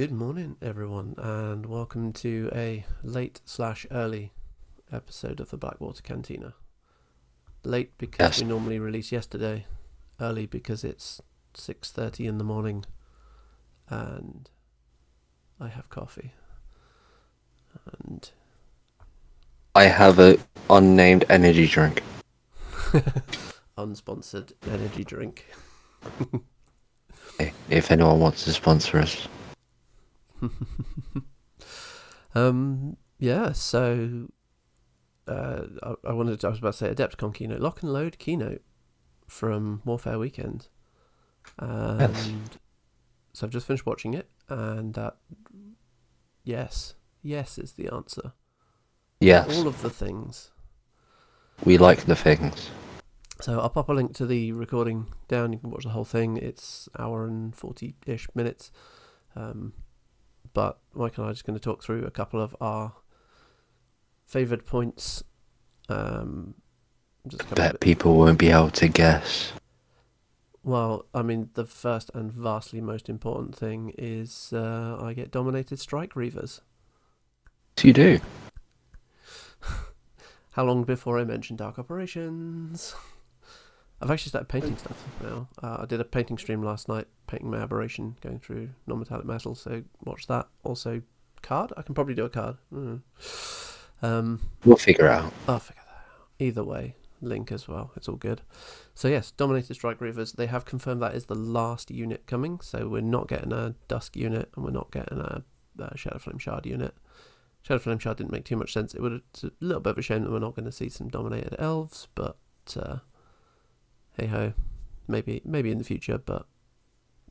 Good morning, everyone, and welcome to a late/early episode of the Blackwater Cantina. Late because we normally release yesterday, early because it's 6:30 in the morning, and I have coffee. And I have a unnamed energy drink. unsponsored energy drink. If anyone wants to sponsor us. Yeah, so I was about to say Adepticon Keynote, Lock and Load Keynote from Warfare Weekend. And so I've just finished watching it, and yes is the answer. Yes. All of the things. We like the things. So I'll pop a link to the recording down. You can watch the whole thing. It's an hour and 40-ish minutes. But Mike and I are just going to talk through a couple of our favoured points. Bet people won't be able to guess. Well, I mean, the first and vastly most important thing is I get Dominated Strike Reavers. So you do. How long before I mentioned Dark Operations? I've actually started painting stuff now. I did a painting stream last night, painting my aberration, going through non-metallic metal, so watch that. Also, card? I can probably do a card. We'll figure it out. I'll figure that out. Either way, link as well. It's all good. So yes, Dominated Strike Reavers, they have confirmed that is the last unit coming, so we're not getting a Dusk unit, and we're not getting a Shadowflame Shard unit. Shadowflame Shard didn't make too much sense. It's a little bit of a shame that we're not going to see some Dominated Elves, but hey ho, maybe in the future, but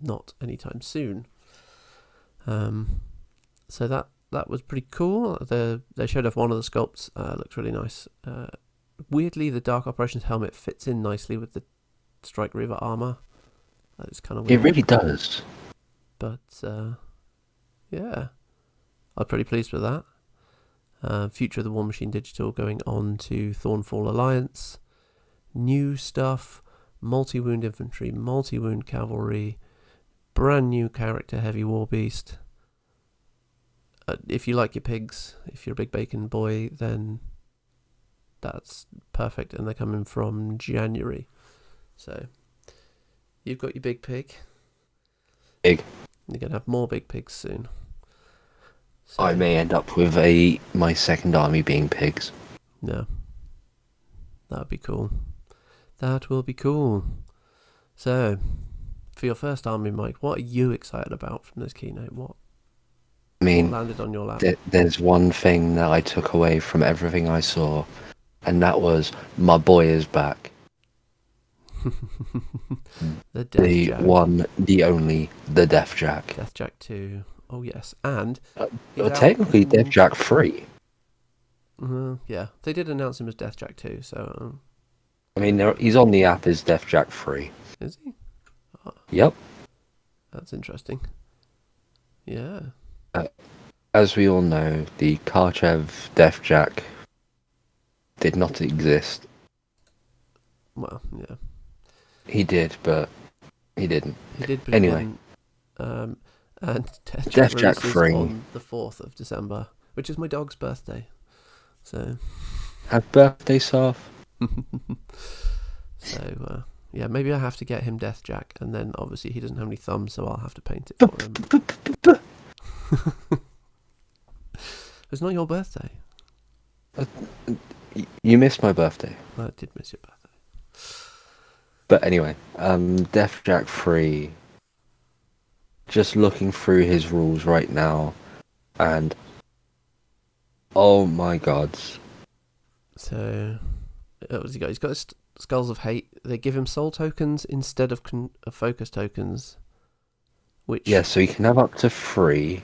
not anytime soon. So that was pretty cool. They showed off one of the sculpts. Looks really nice. Weirdly, the Dark Operations helmet fits in nicely with the Strike Reaver armor. That is kind of weird. It really does. But yeah, I'm pretty pleased with that. Future of the Warmachine Digital going on to Thornfall Alliance. New stuff. Multi-wound infantry, multi-wound cavalry, brand new character Heavy Warbeast. If you like your pigs, if you're a big bacon boy, then that's perfect, and they're coming from January. So you've got your big pig. Big. You're going to have more big pigs soon. So, I may end up with my second army being pigs. No. That would be cool. That will be cool. So, for your first army, Mike, what are you excited about from this keynote? What landed on your lap? There's one thing that I took away from everything I saw, and that was my boy is back. The Deathjack. The one, the only, the Deathjack. Deathjack 2. Oh, yes. And technically, Deathjack 3. Yeah, they did announce him as Deathjack 2, so... I mean, he's on the app as Deathjack 3. Is he? Oh, yep. That's interesting. Yeah. As we all know, the Karchev Deathjack did not exist. Well, yeah. He did, but he didn't. He did, but anyway. He didn't. And Deathjack 3 on the 4th of December, which is my dog's birthday. So. Happy birthday, Soph. So, yeah, maybe I have to get him Deathjack, and then obviously he doesn't have any thumbs, so I'll have to paint it for him. It's not your birthday. You missed my birthday. I did miss your birthday. But anyway, Deathjack 3, just looking through his rules right now, and oh my god. So... what's he got? He's got Skulls of Hate. They give him soul tokens instead of focus tokens. Which so you can have up to 3.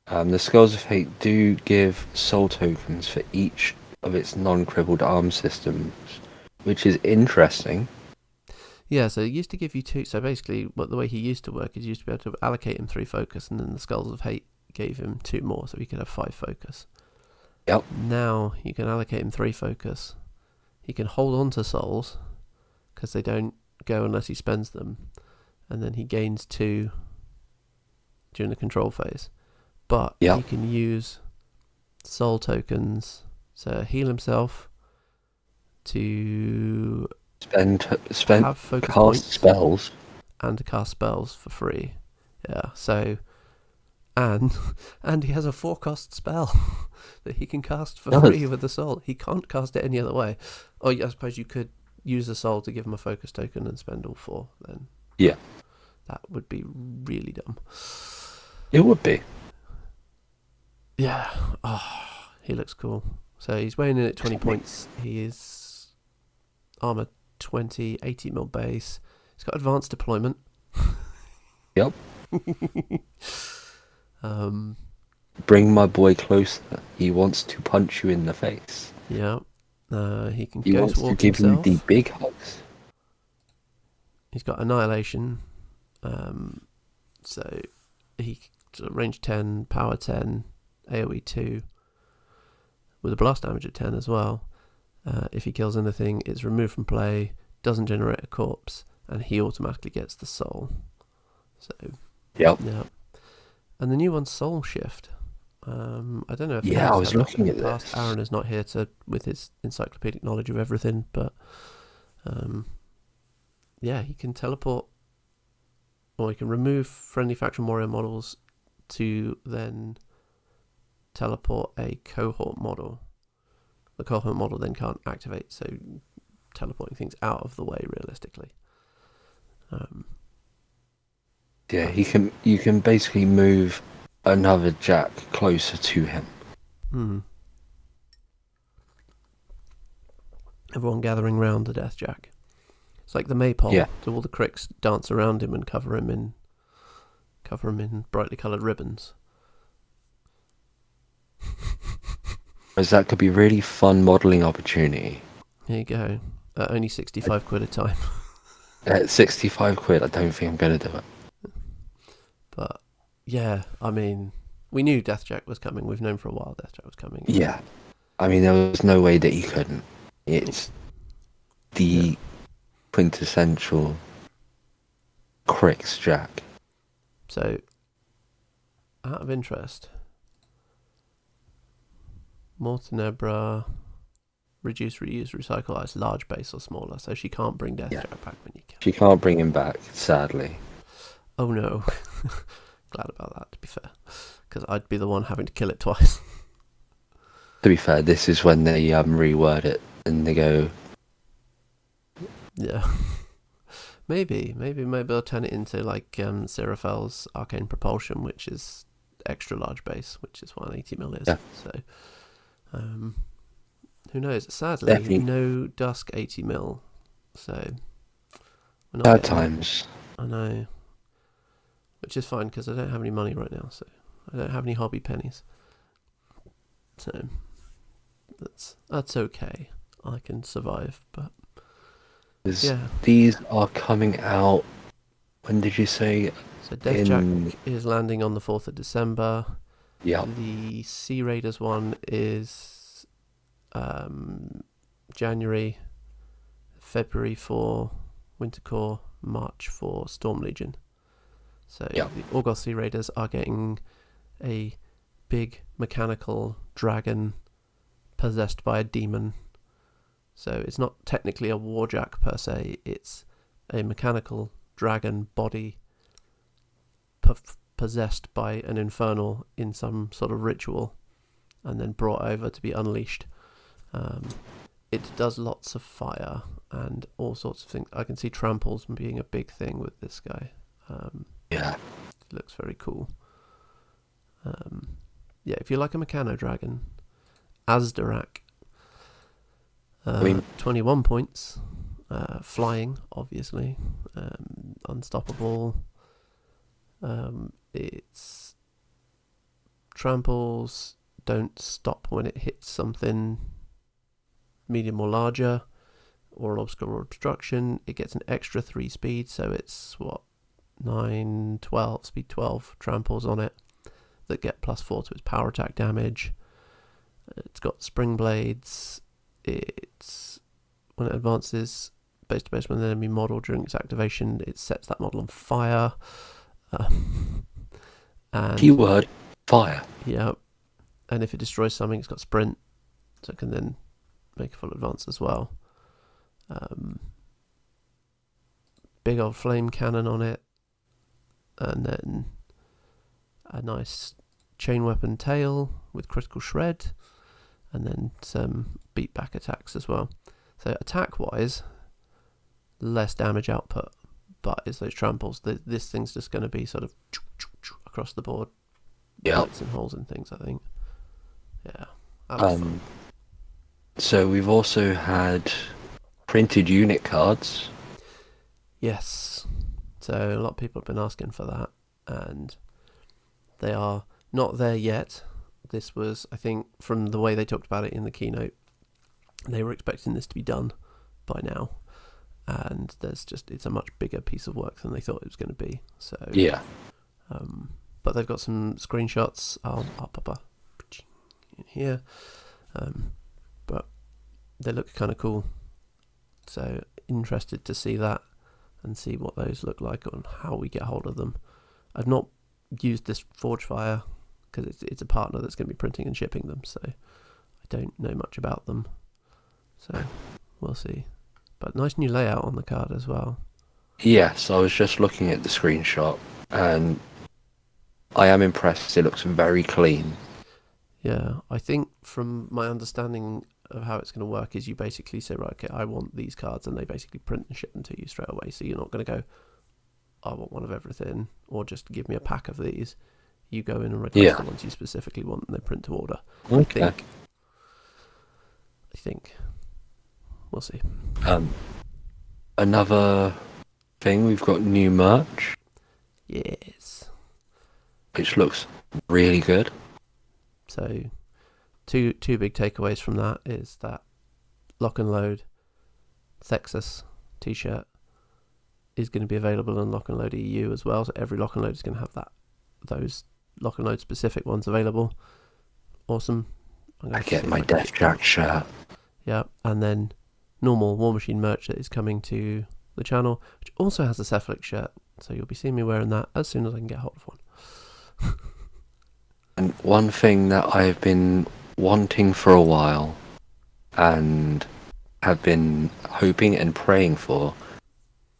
The Skulls of Hate do give soul tokens for each of its non-crippled arm systems, which is interesting. Yeah, so it used to give you 2. So basically, the way he used to work is you used to be able to allocate him 3 focus, and then the Skulls of Hate gave him 2 more, so he could have 5 focus. Yep. Now you can allocate him 3 focus. He can hold on to souls because they don't go unless he spends them, and then he gains 2 during the control phase, but he can use soul tokens, so heal himself, to spend have focus cast points spells, and to cast spells for free. Yeah, so and he has a 4-cost spell that he can cast for free with the soul. He can't cast it any other way. Oh, I suppose you could use the soul to give him a focus token and spend all 4. Then that would be really dumb. It would be. Yeah. Oh, he looks cool. So he's weighing in at 20 points. He is armor 20, 80 mil base. He's got advanced deployment. Yep. Bring my boy closer. He wants to punch you in the face. Yeah. He can He wants to give himself. you the big hugs. He's got annihilation. So he range 10, power 10, AoE 2, with a blast damage at 10 as well. If he kills anything, it's removed from play, doesn't generate a corpse, and he automatically gets the soul. So yeah. And the new one's Soul Shift. I don't know if I was looking at this. Aaron is not here with his encyclopedic knowledge of everything, but he can teleport, or he can remove friendly faction warrior models to then teleport a cohort model. The cohort model then can't activate, so teleporting things out of the way realistically. You can basically move another Jack closer to him. Everyone gathering round the Deathjack. It's like the maypole. Yeah. So all the cricks dance around him and cover him in brightly coloured ribbons. As that could be really fun modelling opportunity. There you go. Only 65 quid a time. At 65 quid, I don't think I'm going to do it. But yeah, I mean, we knew Deathjack was coming. We've known for a while Deathjack was coming. Yeah. I mean, there was no way that he couldn't. It's the quintessential Cricks Jack. So, out of interest, Mortenebra, reduce, reuse, recycle as large base or smaller, so she can't bring Deathjack back when you can. She can't bring him back, sadly. Oh no. Glad about that, to be fair, because I'd be the one having to kill it twice. To be fair, this is when they reword it and they go... Yeah. Maybe I'll turn it into like Seraphel's Arcane Propulsion, which is extra large base, which is what an 80 mil is. Yeah. So, who knows? Sadly, definitely. No Dusk 80 mil. So, we're not bad times. I know. Which is fine because I don't have any money right now, so I don't have any hobby pennies. So that's okay. I can survive, but these are coming out. When did you say? So Deathjack is landing on the 4th of December. Yeah. The Sea Raiders one is January, February for Winter Corps, March for Storm Legion. So the Orgoth Sea Raiders are getting a big mechanical dragon possessed by a demon. So it's not technically a warjack per se, it's a mechanical dragon body possessed by an infernal in some sort of ritual and then brought over to be unleashed. It does lots of fire and all sorts of things. I can see tramples being a big thing with this guy. It looks very cool. If you like a Mechano Dragon, Azdarak, 21 points, flying, obviously, unstoppable. Its tramples don't stop when it hits something medium or larger, or an obstacle or obstruction. It gets an extra 3 speed, so it's 9, 12, speed 12 tramples on it that get +4 to its power attack damage. It's got spring blades. It's when it advances base to base with an enemy model during its activation, it sets that model on fire. And Keyword, fire. yeah, and if it destroys something, it's got sprint, so it can then make a full advance as well. Big old flame cannon on it, and then a nice chain weapon tail with critical shred, and then some beat back attacks as well. So attack wise, less damage output, but it's those tramples. This thing's just going to be sort of across the board, bites and holes and things, I think. Yeah. So we've also had printed unit cards. Yes. So a lot of people have been asking for that, and they are not there yet. This was, I think, from the way they talked about it in the keynote, they were expecting this to be done by now, and it's a much bigger piece of work than they thought it was going to be. So yeah. But they've got some screenshots. I'll pop up in here, but they look kind of cool. So interested to see that and see what those look like and how we get hold of them. I've not used this Forgefire because it's a partner that's going to be printing and shipping them, so I don't know much about them. So we'll see. But nice new layout on the card as well. Yes, I was just looking at the screenshot and I am impressed. It looks very clean. Yeah, I think from my understanding of how it's going to work is you basically say, right, okay, I want these cards, and they basically print and ship them to you straight away. So you're not going to go, I want one of everything, or just give me a pack of these. You go in and request the ones you specifically want, and they print to order. Okay. I think. We'll see. Another thing, we've got new merch. Yes. Which looks really good. So, two big takeaways from that is that Lock and Load Thexus t-shirt is going to be available on Lock and Load EU as well. So every Lock and Load is going to have those Lock and Load specific ones available. Awesome. I get my Deathjack shirt. Yeah, and then normal Warmachine merch that is coming to the channel, which also has a Cephalix shirt. So you'll be seeing me wearing that as soon as I can get hold of one. And one thing that I've been wanting for a while and have been hoping and praying for,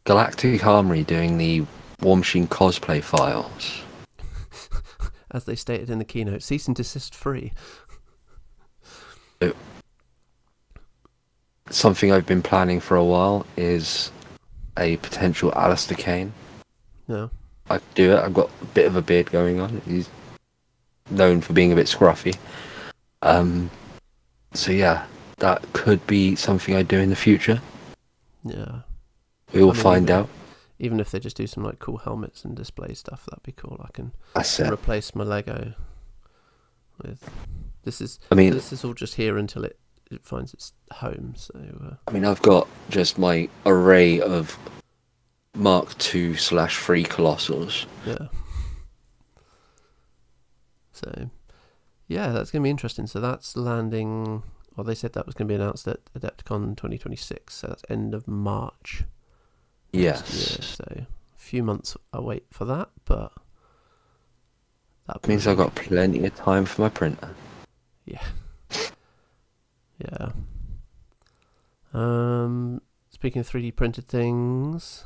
Galactic Armory doing the Warmachine cosplay files. As they stated in the keynote, cease and desist free. So, something I've been planning for a while is a potential Alistair Kane. No. I could do it. I've got a bit of a beard going on. He's known for being a bit scruffy. So yeah, that could be something I do in the future. Yeah. We will find out. Even if they just do some like cool helmets and display stuff, that'd be cool. I can That's it. replace my Lego with this is all just here until it finds its home. So I've got just my array of Mark II/3 Colossals. Yeah. So, yeah, that's going to be interesting. So that's landing. Well, they said that was going to be announced at Adepticon 2026. So that's end of March. Yes. Year, so a few months await for that, but that means I've got plenty of time for my printer. Yeah. Yeah. Speaking of 3D printed things,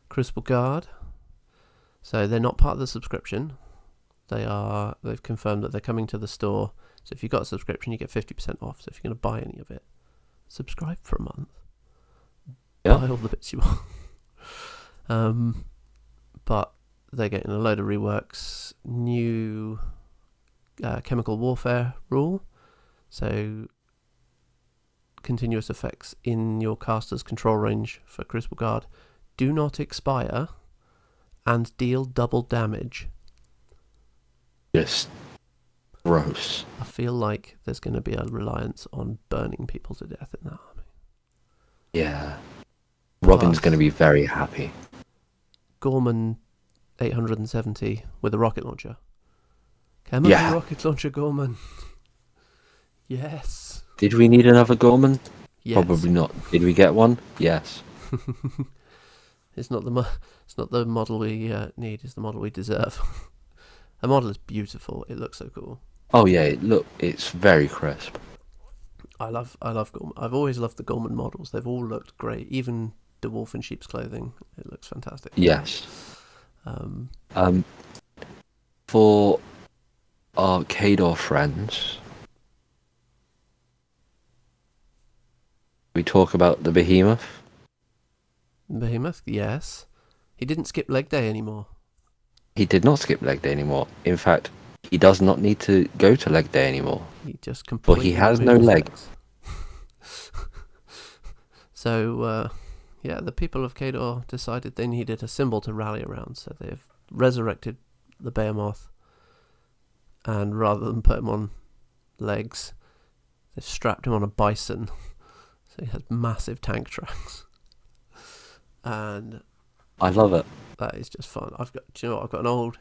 Crucible Guard. So they're not part of the subscription. They've confirmed that they're coming to the store. So if you've got a subscription, you get 50% off. So if you're going to buy any of it, subscribe for a month. Yeah. Buy all the bits you want. But they're getting a load of reworks, new chemical warfare rule. So continuous effects in your caster's control range for Crucible Guard do not expire and deal double damage. Just gross. I feel like there's going to be a reliance on burning people to death in that army. Yeah. Robin's going to be very happy. Gorman 870 with a rocket launcher. Chemical rocket launcher Gorman. Yes. Did we need another Gorman? Yes. Probably not. Did we get one? Yes. It's not the model we need. It's the model we deserve. The model is beautiful. It looks so cool. Oh yeah, it's very crisp. I love Gorman. I've always loved the Gorman models. They've all looked great. Even the wolf in sheep's clothing, it looks fantastic. Yes. For our Kador friends, we talk about the behemoth. Behemoth, yes. He didn't skip leg day anymore. He did not skip leg day anymore. In fact, he does not need to go to leg day anymore. He just For completely he has no removed legs. So, the people of Kador decided they needed a symbol to rally around, so they've resurrected the behemoth, and rather than put him on legs, they've strapped him on a bison, so he has massive tank tracks. And I love it. that is just fun. I've got an old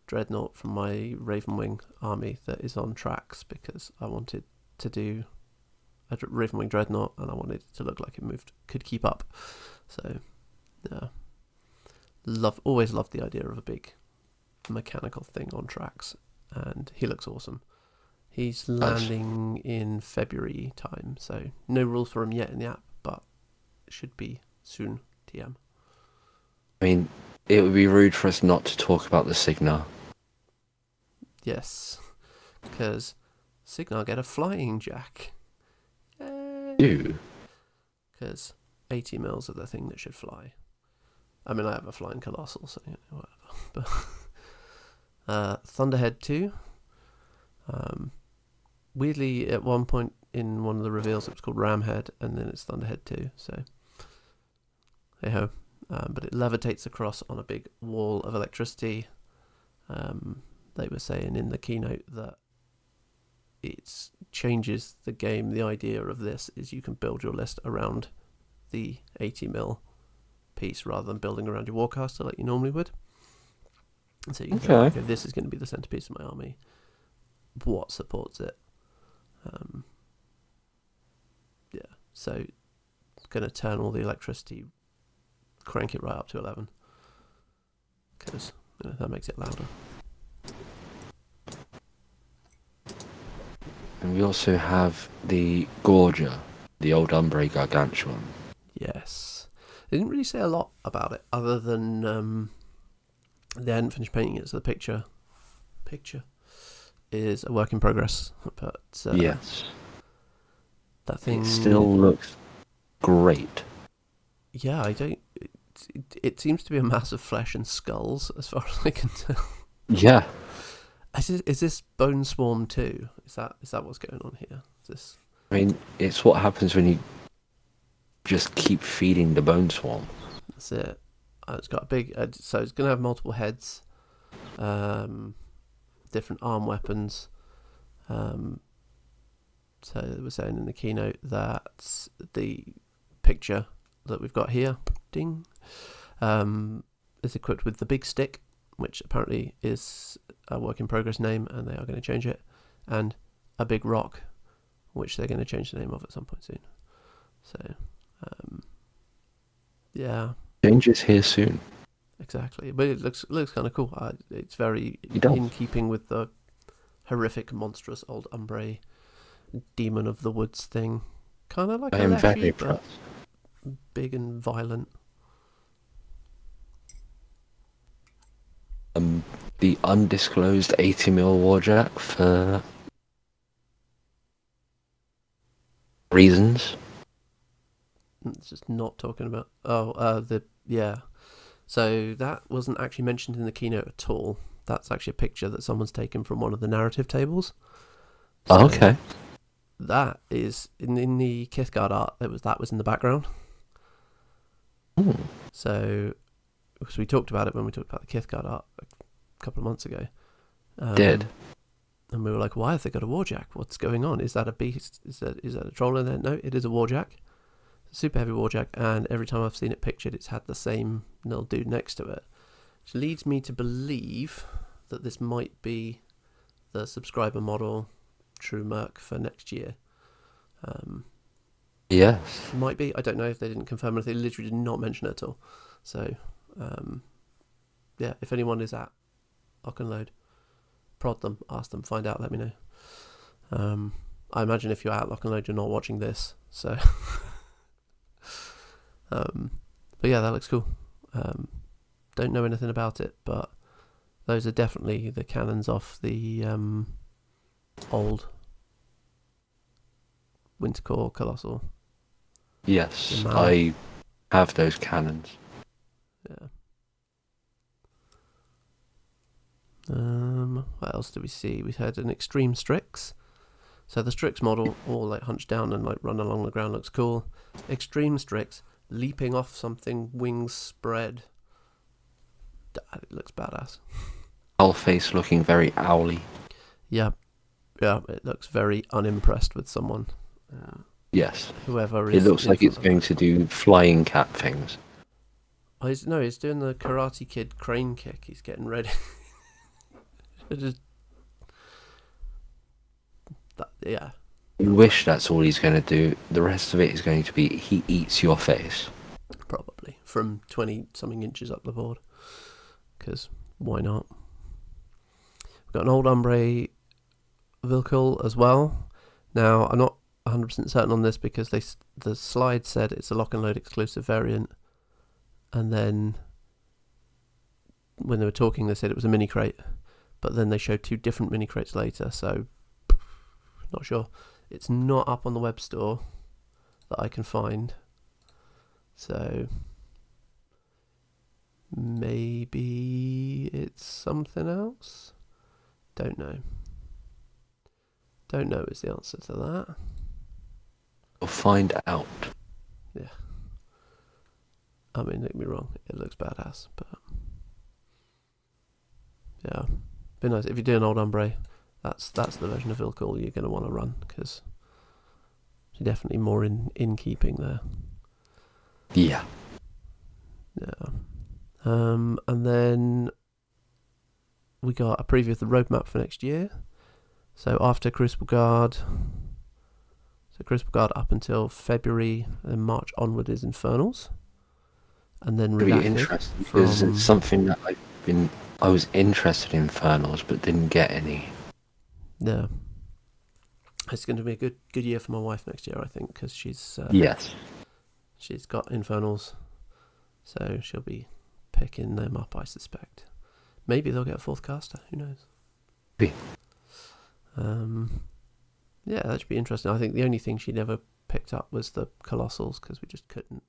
dreadnought from my Ravenwing army that is on tracks because I wanted to do a Ravenwing dreadnought and I wanted it to look like it could keep up. So, yeah, always loved the idea of a big mechanical thing on tracks, and he looks awesome. He's landing in February time, so no rules for him yet in the app, but it should be soon. TM. I mean, it would be rude for us not to talk about the Signar. Yes, because Signar get a flying jack. You? Because 80 mils are the thing that should fly. I mean, I have a flying colossal, so whatever. But Thunderhead 2. Weirdly, at one point in one of the reveals, it was called Ramhead, and then it's Thunderhead 2. So, hey ho. But it levitates across on a big wall of electricity. They were saying in the keynote that it changes the game. The idea of this is you can build your list around the 80 mil piece rather than building around your Warcaster like you normally would. And so you can go, okay, this is going to be the centerpiece of my army. What supports it? So it's going to turn all the electricity, crank it right up to 11, because that makes it louder. And we also have the Gorger, the old Umbre Gargantuan. Yes. They didn't really say a lot about it, other than they hadn't finished painting it, so the picture is a work in progress. But yes, that thing... It still looks great. Yeah, I don't... It seems to be a mass of flesh and skulls, as far as I can tell. Yeah. Is this Bone Swarm 2? Is that what's going on here? I mean, it's what happens when you just keep feeding the Bone Swarm. That's it. It's got a big... so it's going to have multiple heads, different arm weapons. So they were saying in the keynote that the picture that we've got here, ding, is equipped with the big stick, which apparently is a work in progress name, and they are going to change it, and a big rock, which they're going to change the name of at some point soon. So, yeah. Changes here soon. Exactly, but it looks kind of cool. It's very in keeping with the horrific, monstrous old Umbre demon of the woods thing. Kind of like a Leshy, but big and violent. The undisclosed 80 mil Warjack for reasons. It's just not talking about. So that wasn't actually mentioned in the keynote at all. That's actually a picture that someone's taken from one of the narrative tables. So okay. That is in the Kithguard art. That was in the background. Ooh. So, because we talked about it when we talked about the Kithguard art a couple of months ago. Did. And we were like, why have they got a Warjack? What's going on? Is that a beast? Is that a troll in there? No, it is a Warjack. Super Heavy Warjack, and every time I've seen it pictured, it's had the same little dude next to it. Which leads me to believe that this might be the subscriber model True Merc for next year. Yes. Might be. I don't know if they didn't confirm it. They literally did not mention it at all. So, if anyone is at Lock and Load, prod them, ask them, find out, let me know. I imagine if you're at Lock and Load, you're not watching this, so. But yeah, that looks cool. Don't know anything about it, but those are definitely the cannons off the old Wintercore Colossal. Yes, I have those cannons. Yeah. What else do we see? We had an Extreme Strix. So the Strix model, all like hunched down and like run along the ground, looks cool. Extreme Strix, leaping off something, wings spread. It looks badass. Whole face looking very owly. Yeah, it looks very unimpressed with someone. Yes. Whoever is. It looks like it's going to do flying cat things. Oh, he's doing the Karate Kid crane kick. He's getting ready. Yeah. You wish that's all he's going to do. The rest of it is going to be he eats your face. Probably. From 20-something inches up the board. Because why not? We've got an old Ombre vehicle as well. Now, I'm not 100% certain on this because the slide said it's a Lock and Load exclusive variant. And then when they were talking, they said it was a mini crate. But then they showed 2 different mini crates later, so not sure. It's not up on the web store that I can find. So maybe it's something else? Don't know. Don't know is the answer to that. We'll find out. Yeah. I mean, don't get me wrong, it looks badass, but yeah. Be nice if you do an old Ombre. That's the version of Vilcall you're going to want to run because you're definitely more in keeping there. Yeah. Yeah. And then we got a preview of the roadmap for next year. So after Crucible Guard, up until February, and then March onward is Infernals. And then It'll be interesting because it's something that I was interested in Infernals but didn't get any. Yeah. It's going to be a good year for my wife next year, I think, because she's yes, she's got Infernals, so she'll be picking them up, I suspect. Maybe they'll get a 4th caster. Who knows? Maybe. Yeah, that should be interesting. I think the only thing she never picked up was the Colossals because we just couldn't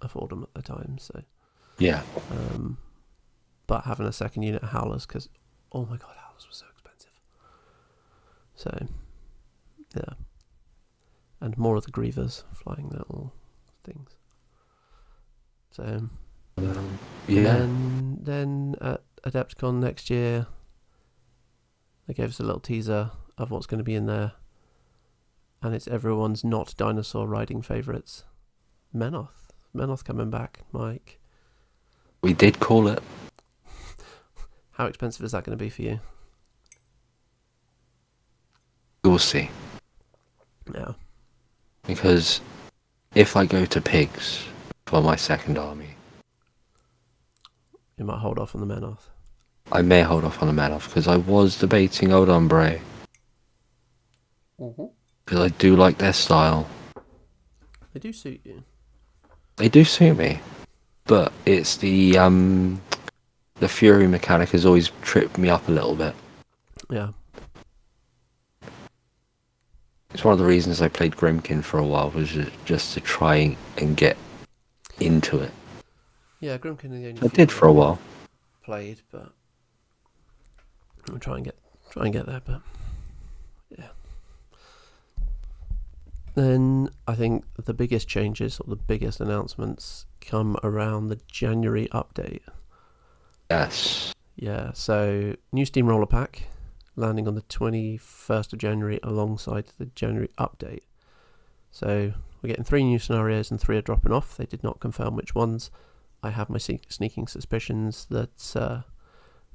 afford them at the time. So yeah. But having a second unit of Howlers because, oh my god, Howlers were so expensive. So, yeah. And more of the Grievers flying little things. So, yeah. And then at Adepticon next year, they gave us a little teaser of what's going to be in there. And it's everyone's not dinosaur riding favourites. Menoth. Menoth coming back, Mike. We did call it. How expensive is that going to be for you? We'll see. Yeah. Because if I go to Pigs for my second army, You might hold off on the Menoth. I may hold off on the Menoth because I was debating Old Ombre. Because I do like their style. They do suit you. They do suit me. But it's the Fury mechanic has always tripped me up a little bit. Yeah. It's one of the reasons I played Grimkin for a while, was just to try and get into it. Yeah, Grimkin is the only I did for a while. Played, but I'll try and get there, but yeah. Then I think the biggest changes or the biggest announcements come around the January update. Yes. Yeah, so new Steamroller pack landing on the 21st of January alongside the January update. So we're getting 3 new scenarios and 3 are dropping off. They did not confirm which ones. I have my sneaking suspicions that the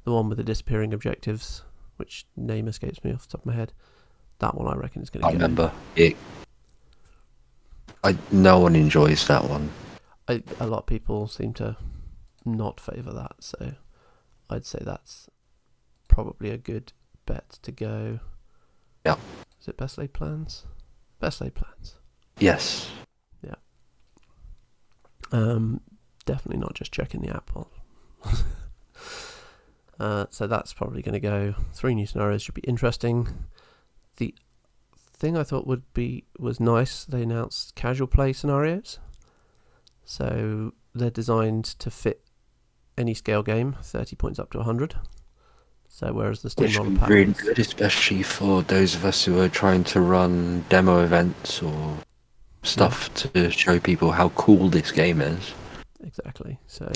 one with the disappearing objectives, which name escapes me off the top of my head, that one I reckon is going to go. I remember it. No one enjoys that one. A lot of people seem to not favour that, so I'd say that's probably a good bet to go. Yeah. Is it best laid plans? Best laid plans. Yes. Yeah. Definitely not just checking the app. So that's probably going to go. 3 new scenarios should be interesting. The thing I thought was nice, they announced casual play scenarios. So they're designed to fit any scale game, 30 points up to 100. So whereas the Steamroller pack really good, especially for those of us who are trying to run demo events or stuff to show people how cool this game is. Exactly. So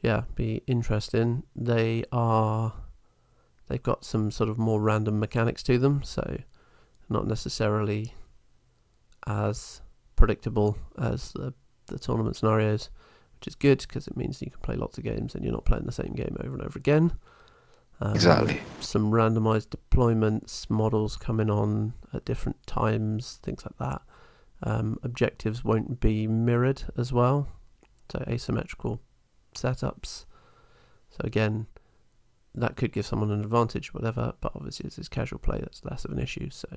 yeah, be interesting. They've got some sort of more random mechanics to them, so not necessarily as predictable as the tournament scenarios, which is good because it means you can play lots of games and you're not playing the same game over and over again. Exactly. Some randomized deployments, models coming on at different times, things like that. Objectives won't be mirrored as well, so asymmetrical setups. So again, that could give someone an advantage, whatever, but obviously this is casual play, that's less of an issue. So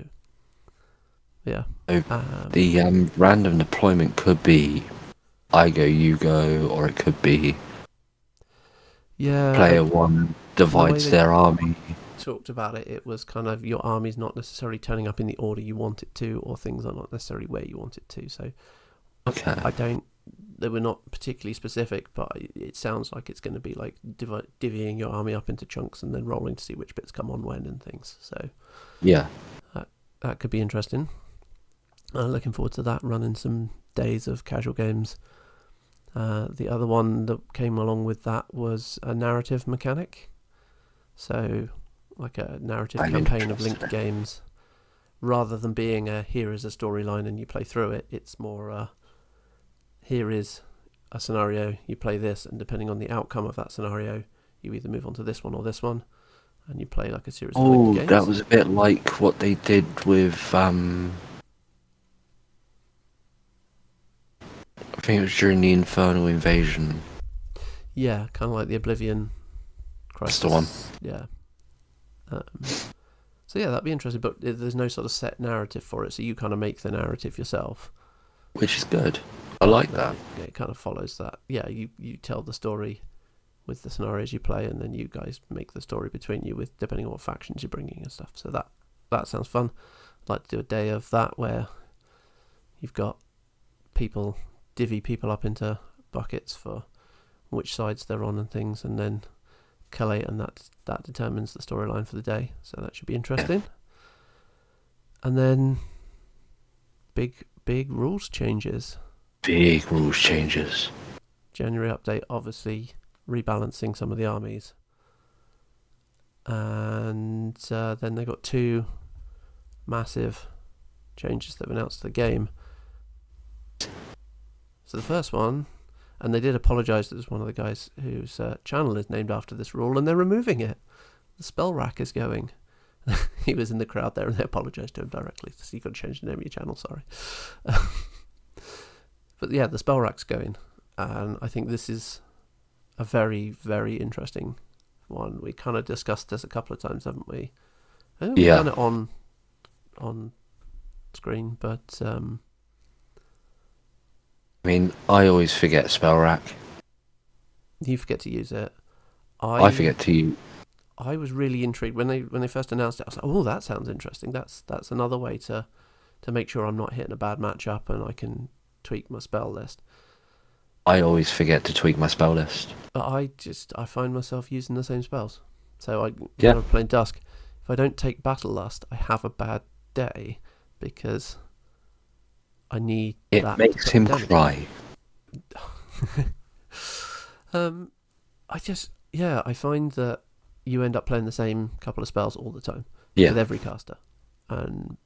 yeah. The random deployment could be I go, you go, or it could be player one divides their army. Talked about it, it was kind of your army's not necessarily turning up in the order you want it to, or things are not necessarily where you want it to. So okay, they were not particularly specific, but it sounds like it's going to be like divvying your army up into chunks and then rolling to see which bits come on when and things. So yeah, that could be interesting. Looking forward to that, running some days of casual games. The other one that came along with that was a narrative mechanic. So like a narrative campaign of linked games. Rather than being here is a storyline and you play through it, it's more here is a scenario, you play this, and depending on the outcome of that scenario, you either move on to this one or this one, and you play like a series of linked games. That was a bit like what they did with I think it was during the Infernal Invasion. Yeah, kind of like the Oblivion Crisis. That's the one. Yeah. So yeah, that'd be interesting, but there's no sort of set narrative for it, so you kind of make the narrative yourself. Which is good. I like that. Yeah, it kind of follows that. Yeah, you tell the story with the scenarios you play, and then you guys make the story between you with depending on what factions you're bringing and stuff. So that sounds fun. I'd like to do a day of that where you've got divvy people up into buckets for which sides they're on and things, and then collate, and that determines the storyline for the day. So that should be interesting. And then big rules changes. Big rules changes. January update, obviously rebalancing some of the armies, and then they got 2 massive changes that were announced to the game. So the first one, and they did apologise, there's one of the guys whose channel is named after this rule, and they're removing it. The spell rack is going. He was in the crowd there and they apologised to him directly. So you got to change the name of your channel, sorry. But yeah, the spell rack's going, and I think this is a very, very interesting one. We kind of discussed this a couple of times, haven't we? I think we've done it on screen, but I mean, I always forget spell rack. You forget to use it. I forget to use. I was really intrigued when they first announced it. I was like, "Oh, that sounds interesting. That's another way to make sure I'm not hitting a bad matchup and I can tweak my spell list." I always forget to tweak my spell list. But I find myself using the same spells. So when I'm playing Dusk, if I don't take Battle Lust, I have a bad day because I need it that. It makes him cry. I find that you end up playing the same couple of spells all the time with every caster, and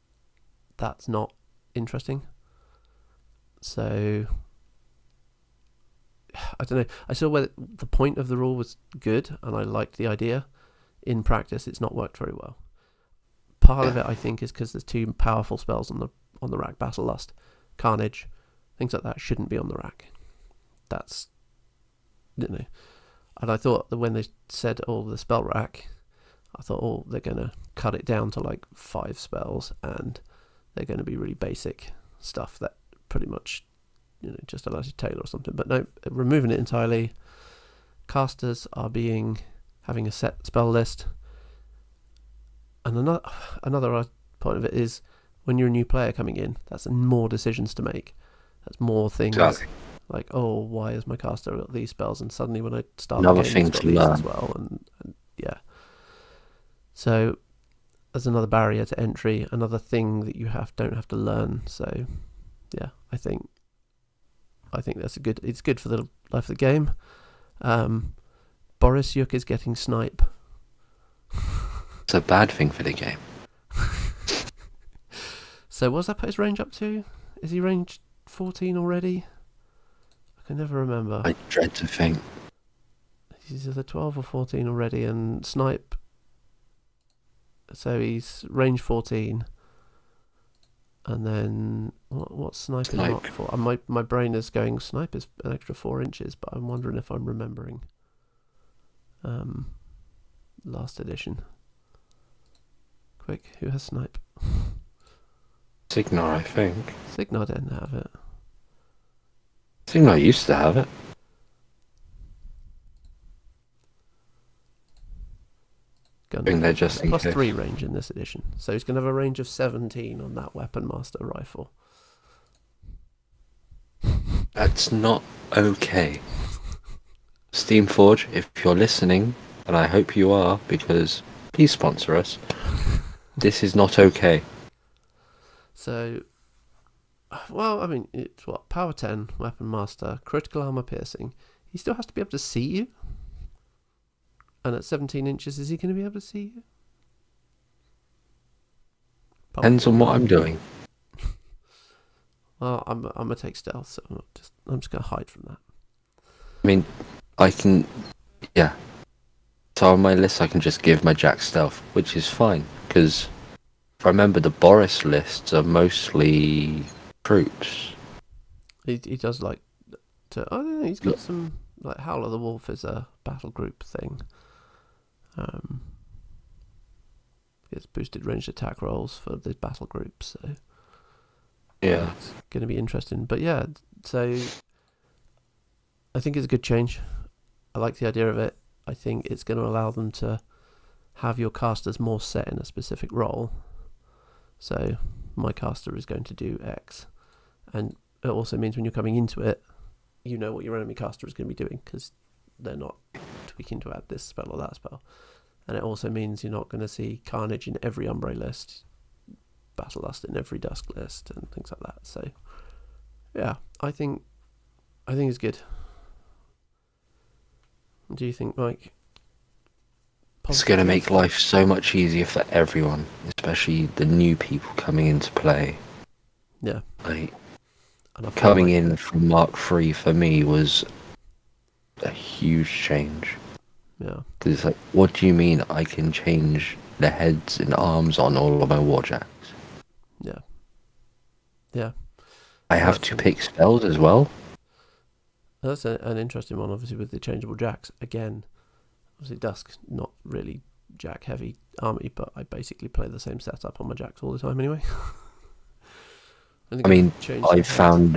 that's not interesting. So I don't know. I saw where the point of the rule was good, and I liked the idea. In practice, it's not worked very well. Part of it, I think, is because there's 2 powerful spells on the rack: Battle Lust, Carnage, things like that shouldn't be on the rack. That's, and I thought that when they said, "Oh, the spell rack," I thought, oh, they're going to cut it down to like 5 spells, and they're going to be really basic stuff that pretty much, just allows you to tailor or something. But no, removing it entirely. Casters are having a set spell list. And another point of it is, when you're a new player coming in, that's more decisions to make. That's more things. Exactly. Like, oh, why has my caster got these spells? And suddenly when I start Another the game, thing it's got to these learn as well. And yeah. So there's another barrier to entry, another thing that you don't have to learn. So yeah, I think it's good for the life of the game. Boris Yuk is getting snipe. It's a bad thing for the game. So what's that put his range up to? Is he range 14 already? I can never remember. I dread to think. He's either 12 or 14 already, and snipe. So he's range 14. And then what's snipe is marked for? My brain is going, snipe is an extra 4 inches, but I'm wondering if I'm remembering last edition. Quick, who has snipe? Signar, I think. Signar didn't have it. Signar used to have it. I think they're just in plus case. 3 range in this edition. So he's going to have a range of 17 on that Weapon Master rifle. That's not okay. Steamforged, if you're listening, and I hope you are, because please sponsor us. This is not okay. So, well, I mean, it's what? Power 10, Weapon Master, critical armor piercing. He still has to be able to see you. And at 17 inches, is he going to be able to see you? Depends on what I'm doing. Well, I'm going to take stealth, so I'm just going to hide from that. I mean, I can... Yeah. So on my list, I can just give my Jack stealth, which is fine, because if I remember, the Boris lists are mostly troops. He does like to... Oh, yeah, he's got some... Like, Howl of the Wolf is a battle group thing. It's boosted ranged attack rolls for the battle group, so... Yeah. It's going to be interesting. But yeah, so... I think it's a good change. I like the idea of it. I think it's going to allow them to have your casters more set in a specific role. So my caster is going to do X. And it also means when you're coming into it, you know what your enemy caster is going to be doing, because they're not tweaking to add this spell or that spell. And it also means you're not going to see Carnage in every Umbre list, Battle Lust in every Dusk list, and things like that. So yeah, I think it's good. What do you think, Mike? It's going to make life so much easier for everyone, especially the new people coming into play. Yeah. Like, coming in from Mark III for me was a huge change. Yeah. Because it's like, what do you mean I can change the heads and arms on all of my Warjacks? Yeah. Yeah. I have to pick spells as well. That's an interesting one, obviously, with the changeable jacks. Again, obviously Dusk, not really jack heavy army, but I basically play the same setup on my jacks all the time anyway. I found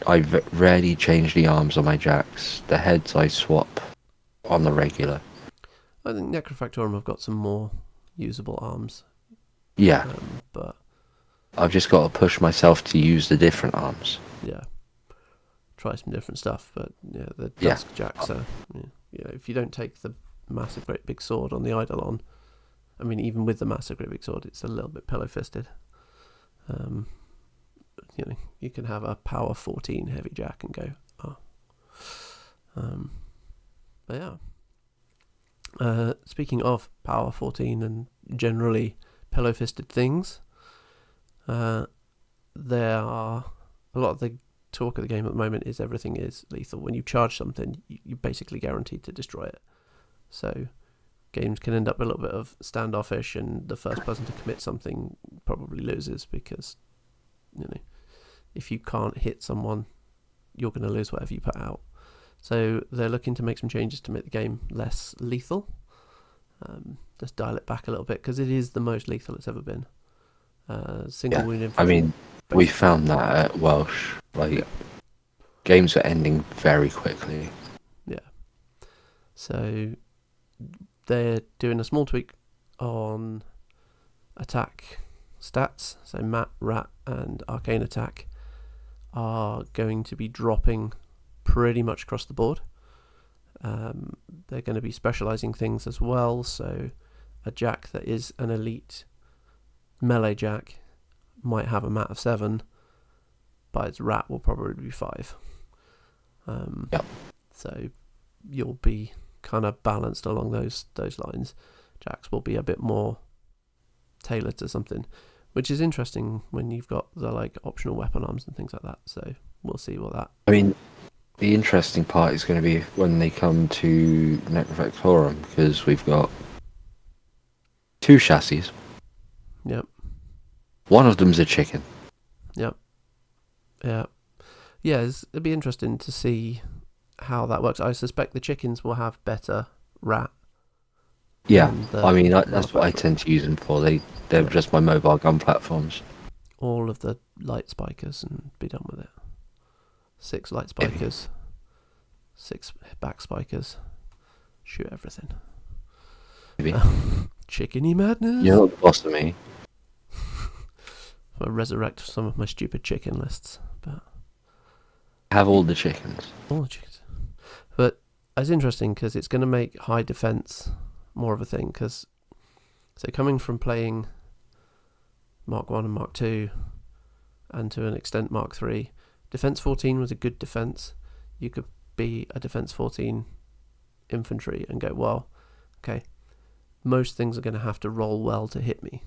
I rarely change the arms on my jacks. The heads I swap on the regular. I think Necrofactorum have got some more usable arms. Yeah. But I've just got to push myself to use the different arms. Yeah. Try some different stuff, but yeah, the Dusk jacks are... Yeah, if you don't take the massive great big sword on the Eidolon, I mean, even with the massive great big sword, it's a little bit pillow-fisted. You can have a power 14 heavy jack and go, but yeah. Speaking of power 14 and generally pillow-fisted things, there are a lot of the talk of the game at the moment is everything is lethal. When you charge something, you're basically guaranteed to destroy it. So games can end up a little bit of standoffish, and the first person to commit something probably loses, because if you can't hit someone, you're going to lose whatever you put out. So they're looking to make some changes to make the game less lethal. Just dial it back a little bit because it is the most lethal it's ever been. Single wound infantry. I mean, we found that at Welsh. Games were ending very quickly. Yeah. So they're doing a small tweak on attack stats. So Mat, Rat, and Arcane Attack are going to be dropping pretty much across the board. They're going to be specialising things as well. So a Jack that is an elite melee Jack might have a Mat of 7, but its Rat will probably be 5. So you'll be kind of balanced along those lines. Jacks will be a bit more tailored to something, which is interesting when you've got the optional weapon arms and things like that. So we'll see what that. I mean, the interesting part is going to be when they come to Necrovectorum, because we've got 2 chassis. Yep. One of them's a chicken. Yep. Yeah. Yeah, it'd be interesting to see how that works. I suspect the chickens will have better Rat. Yeah, I mean, that's what I tend to use them for. They're just my mobile gun platforms. All of the light spikers and be done with it. 6 light spikers, 6 back spikers, shoot everything. Maybe. Chickeny madness. You're not the boss of me. I'll resurrect some of my stupid chicken lists, but Have all the chickens. all the chickens. But it's interesting because it's going to make high defense more of a thing. So coming from playing Mark 1 and Mark 2, and to an extent Mark 3, Defense 14 was a good defense. You could be a Defense 14 infantry and go, well, okay, most things are going to have to roll well to hit me.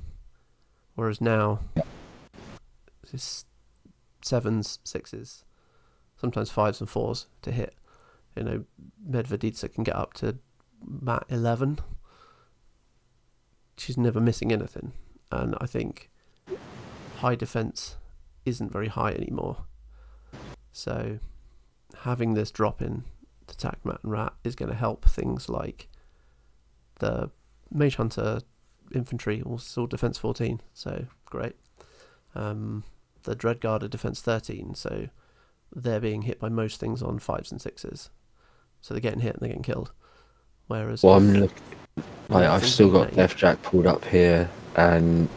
Whereas now, it's 7s, 6s, sometimes 5s and 4s to hit. Medveditsa can get up to Mat 11. She's never missing anything. And I think high defense isn't very high anymore. So having this drop in to attack Mat and Rat is going to help things like the Mage Hunter infantry, also defense 14, so great. The Dreadguard are defense 13, so they're being hit by most things on 5s and 6s. So they're getting hit and they're getting killed. Whereas I've still got Deathjack pulled up here and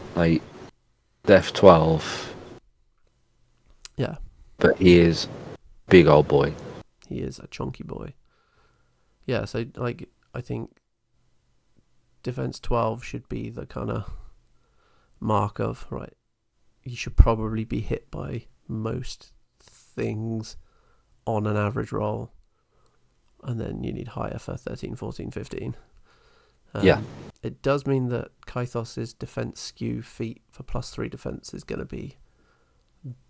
Death 12. Yeah. But he is big old boy. He is a chunky boy. Yeah, so I think Defense 12 should be the kind of mark of, right, you should probably be hit by most things on an average roll. And then you need higher for 13, 14, 15. Yeah. It does mean that Kythos's defense skew feat for +3 defense is going to be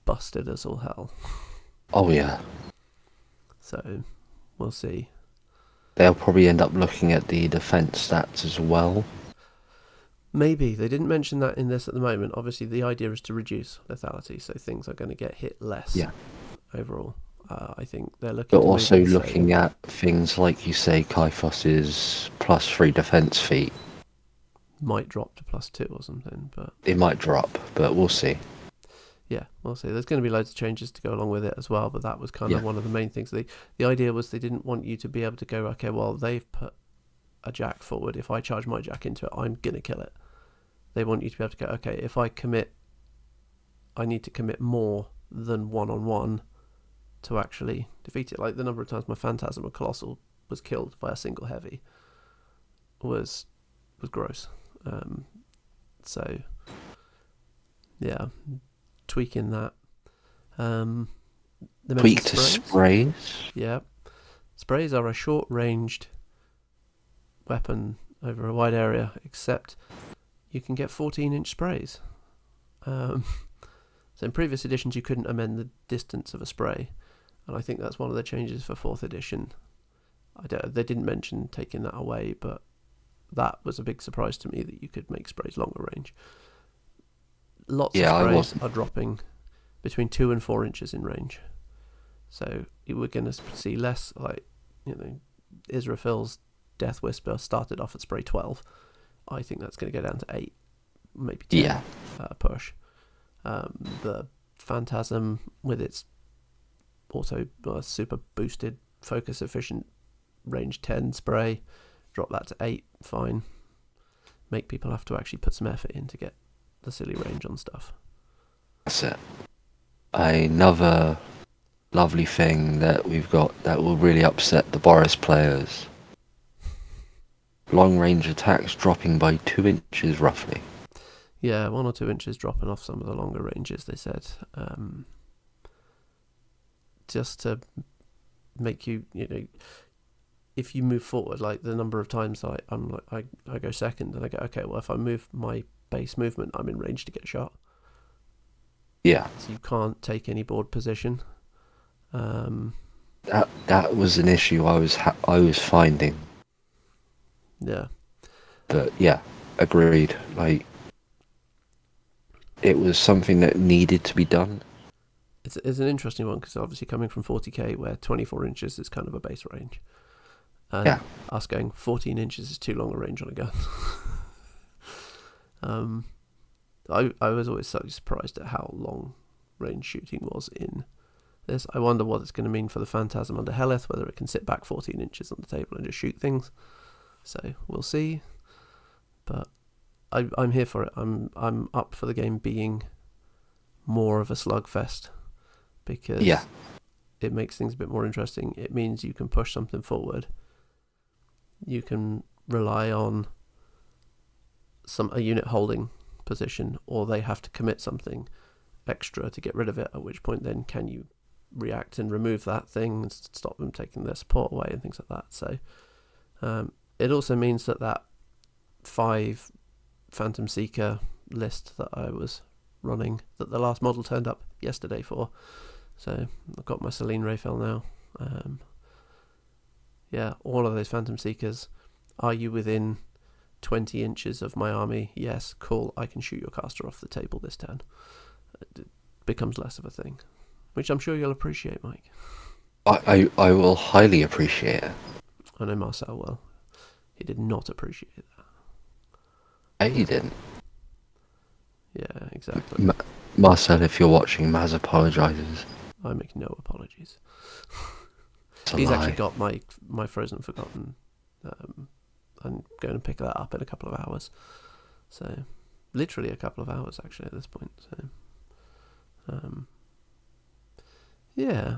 busted as all hell. Oh, yeah. So, we'll see. They'll probably end up looking at the defense stats as well. Maybe. They didn't mention that in this at the moment. Obviously, the idea is to reduce lethality, so things are going to get hit less overall. I think they're looking But to also move looking at things like you say, Kyphos's +3 defense feat. Might drop to +2 or something, but It might drop, but we'll see. yeah, we'll see. There's going to be loads of changes to go along with it as well, but that was kind of one of the main things. The idea was they didn't want you to be able to go, okay, well, they've put a Jack forward. If I charge my Jack into it, I'm going to kill it. They want you to be able to go, okay, if I commit, I need to commit more than one-on-one to actually defeat it. Like the number of times my Phantasm or Colossal was killed by a single heavy was gross. So, yeah, tweaking that. Tweak to sprays? Yeah. Sprays are a short-ranged weapon over a wide area, except you can get 14-inch sprays. So in previous editions you couldn't amend the distance of a spray, and I think that's one of the changes for 4th edition. They didn't mention taking that away, but that was a big surprise to me that you could make sprays longer range. Lots of sprays are dropping between 2 and 4 inches in range. So we're going to see less, Israfil's Death Whisper started off at spray 12. I think that's going to go down to 8, maybe 10 push. The Phantasm with its auto super boosted focus efficient range 10 spray, drop that to 8, fine. Make people have to actually put some effort in to get the silly range on stuff. That's it. Another lovely thing that we've got that will really upset the Boris players. Long range attacks dropping by 2 inches roughly. Yeah, 1 or 2 inches dropping off some of the longer ranges, they said. Just to make you, if you move forward, like the number of times I go second and I go, okay, well, if I move my base movement, I'm in range to get shot. Yeah. So you can't take any board position. That was an issue I was finding. Yeah. But yeah, agreed. Like, it was something that needed to be done. It's an interesting one because obviously coming from 40k where 24 inches is kind of a base range. And us going 14 inches is too long a range on a gun. I was always slightly surprised at how long range shooting was in this. I wonder what it's going to mean for the Phantasm under Heleth, whether it can sit back 14 inches on the table and just shoot things. So we'll see. But I'm here for it. I'm up for the game being more of a slugfest because it makes things a bit more interesting. It means you can push something forward. You can rely on a unit holding position, or they have to commit something extra to get rid of it, at which point then can you react and remove that thing and stop them taking their support away and things like that. So it also means that 5 Phantom Seeker list that I was running, that the last model turned up yesterday for, so I've got my Celine Raphael now. All of those Phantom Seekers. Are you within 20 inches of my army? Yes, cool, I can shoot your caster off the table this turn. It becomes less of a thing, which I'm sure you'll appreciate, Mike. I will highly appreciate it. I know Marcel will. He did not appreciate that. He didn't. Yeah, exactly. Marcel, if you're watching, Maz apologises. I make no apologies. He's actually got my Frozen Forgotten. I'm going to pick that up in a couple of hours. So, literally a couple of hours actually at this point. So, yeah.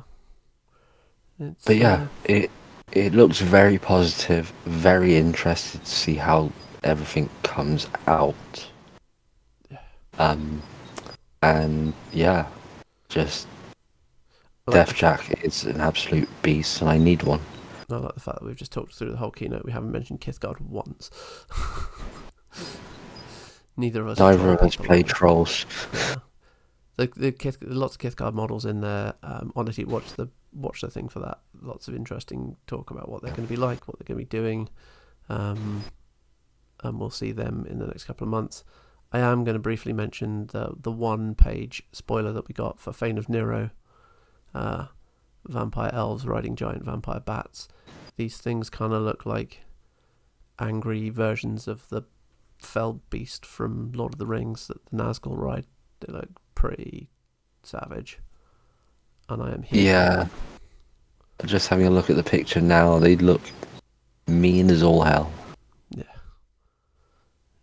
It looks very positive. Very interested to see how everything comes out. And yeah, just Deathjack is an absolute beast, and I need one. I like the fact that we've just talked through the whole keynote. We haven't mentioned Kithguard once. Neither of us play trolls. Yeah. Lots of Kithguard models in there. Honestly, watch the thing for that. Lots of interesting talk about what they're going to be like, what they're going to be doing, and we'll see them in the next couple of months. I am going to briefly mention the 1-page spoiler that we got for Fane of Nero. Vampire elves riding giant vampire bats. These things kind of look like angry versions of the felled beast from Lord of the Rings that the Nazgul ride. They look pretty savage, and I am here. Yeah, just having a look at the picture now, they look mean as all hell.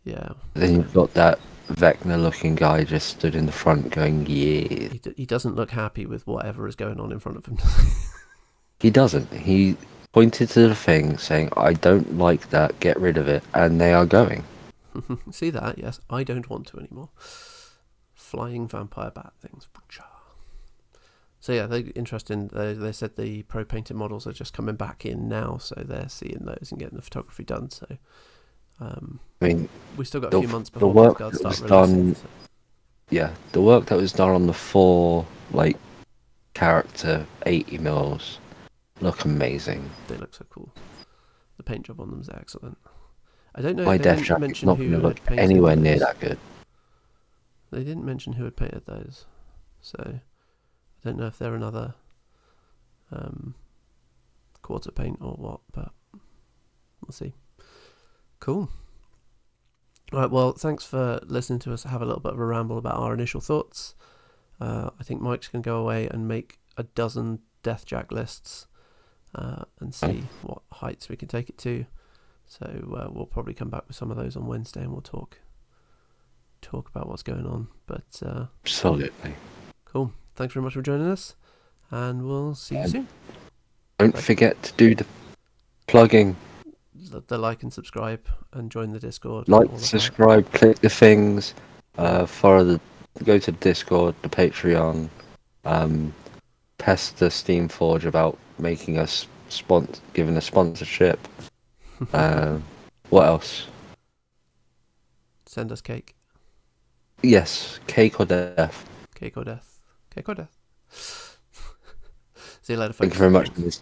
Yeah. Then you've got that Vecna-looking guy just stood in the front going, yeah. He doesn't look happy with whatever is going on in front of him. He doesn't. He pointed to the thing saying, I don't like that, get rid of it, and they are going. See that? Yes, I don't want to anymore. Flying vampire bat things. So yeah, they're interesting. They said the pro painted models are just coming back in now, so they're seeing those and getting the photography done. So I mean, we still got a few months before the work Kithguard that start was releasing. done. Yeah, the work that was done on the 4 character 80 mils look amazing. They look so cool. The paint job on them is excellent. I don't know. My They didn't Deathjack is mention not who going to look had painted anywhere those. near that good. They didn't mention who had painted those, so I don't know if they're another quarter paint or what, but we'll see. Cool. All right, well, thanks for listening to us have a little bit of a ramble about our initial thoughts. I think Mike's going to go away and make a dozen Deathjack lists and see what heights we can take it to. So we'll probably come back with some of those on Wednesday, and we'll talk about what's going on. But absolutely. Cool. Thanks very much for joining us, and we'll see you soon. Don't forget to do the plugging. The like and subscribe, and join the Discord. Like, subscribe, click the things, go to the Discord, the Patreon, pester Steamforge about making us giving us sponsorship. What else? Send us cake. Yes, cake or death. Cake or death. Cake or death. See you later, folks. Thank you very much for this.